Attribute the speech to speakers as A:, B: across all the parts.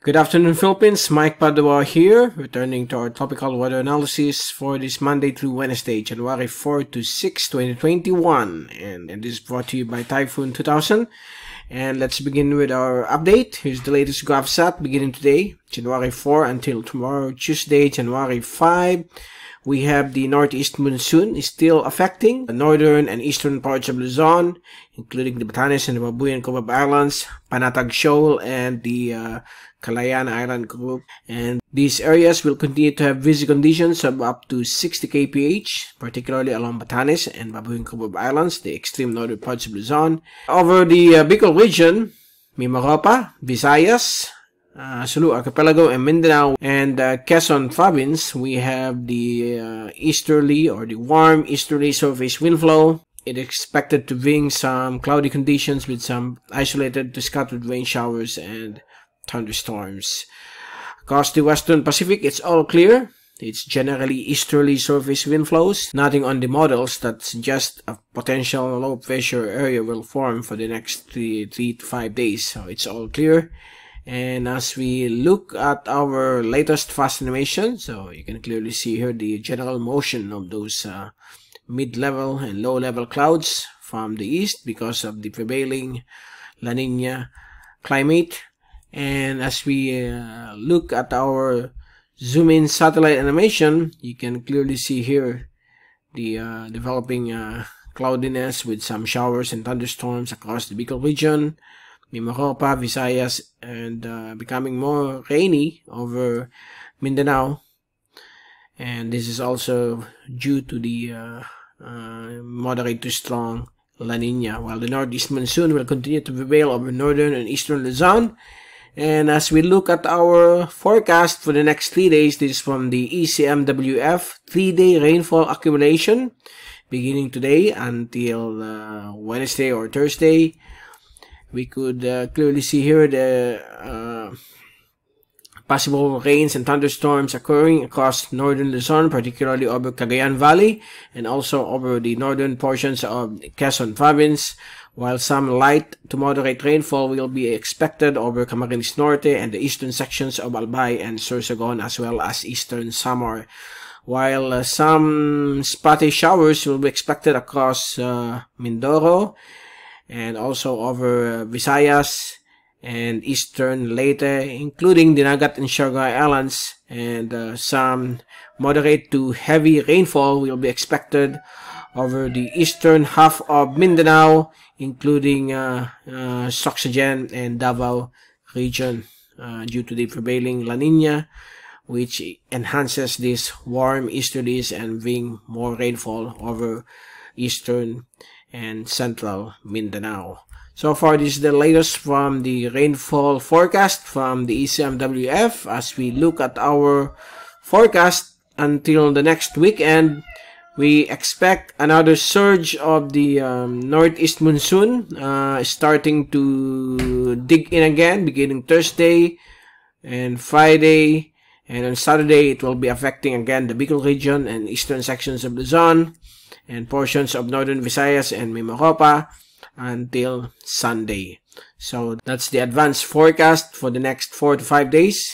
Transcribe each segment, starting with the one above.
A: Good afternoon, Philippines. Mike Padua here, returning to our tropical weather analysis for this Monday through Wednesday, January 4 to 6, 2021. And this is brought to you by Typhoon 2000. And let's begin with our update. Here's the latest graph set beginning today, January 4 until tomorrow, Tuesday, January 5. We have the northeast monsoon is still affecting the northern and eastern parts of Luzon, including the Batanes and the Babuyan Cubab Islands, Panatag Shoal, and the Calayan Island Group. And these areas will continue to have busy conditions of up to 60 kph, particularly along Batanes and Babuyan Cubab Islands, the extreme northern parts of Luzon. Over the Bicol region, Mimaropa, Visayas, Sulu Archipelago, and Mindanao and Quezon Province, we have the easterly or the warm easterly surface wind flow. It is expected to bring some cloudy conditions with some isolated to scattered rain showers and thunderstorms. Across the western Pacific, it's all clear. It's generally easterly surface wind flows. Nothing on the models that suggest a potential low pressure area will form for the next 3 to 5 days. So it's all clear. And as we look at our latest fast animation, so you can clearly see here the general motion of those mid-level and low-level clouds from the east because of the prevailing La Nina climate. And as we look at our zoom-in satellite animation, you can clearly see here the developing cloudiness with some showers and thunderstorms across the Bicol region, Mimaropa, Visayas, and becoming more rainy over Mindanao. And this is also due to the moderate to strong La Nina, while the northeast monsoon will continue to prevail over northern and eastern Luzon. And as we look at our forecast for the next 3 days, this is from the ECMWF 3-day rainfall accumulation beginning today until Wednesday or Thursday. We could clearly see here the possible rains and thunderstorms occurring across northern Luzon, particularly over Cagayan Valley and also over the northern portions of Quezon Province, while some light to moderate rainfall will be expected over Camarines Norte and the eastern sections of Albay and Sorsogon, as well as eastern Samar, while some spotty showers will be expected across Mindoro and also over Visayas and eastern Leyte, including Dinagat and Siargao Islands, and some moderate to heavy rainfall will be expected over the eastern half of Mindanao, including Sorsogon and Davao region, due to the prevailing La Nina, which enhances these warm easterlies and bring more rainfall over eastern and central Mindanao. So far, this is the latest from the rainfall forecast from the ECMWF. As we look at our forecast until the next weekend, we expect another surge of the northeast monsoon starting to dig in again beginning Thursday and Friday, and on Saturday it will be affecting again the Bicol region and eastern sections of Luzon and portions of northern Visayas and Mimaropa until Sunday. So that's the advanced forecast for the next 4 to 5 days,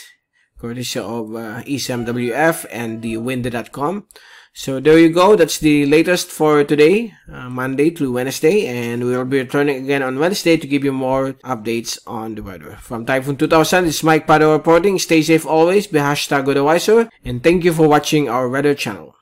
A: courtesy of ECMWF and the windy.com. So there you go. That's the latest for today, Monday through Wednesday, and we will be returning again on Wednesday to give you more updates on the weather. From Typhoon 2000, this is Mike Padua reporting. Stay safe always, be #GoTheWiser, and thank you for watching our weather channel.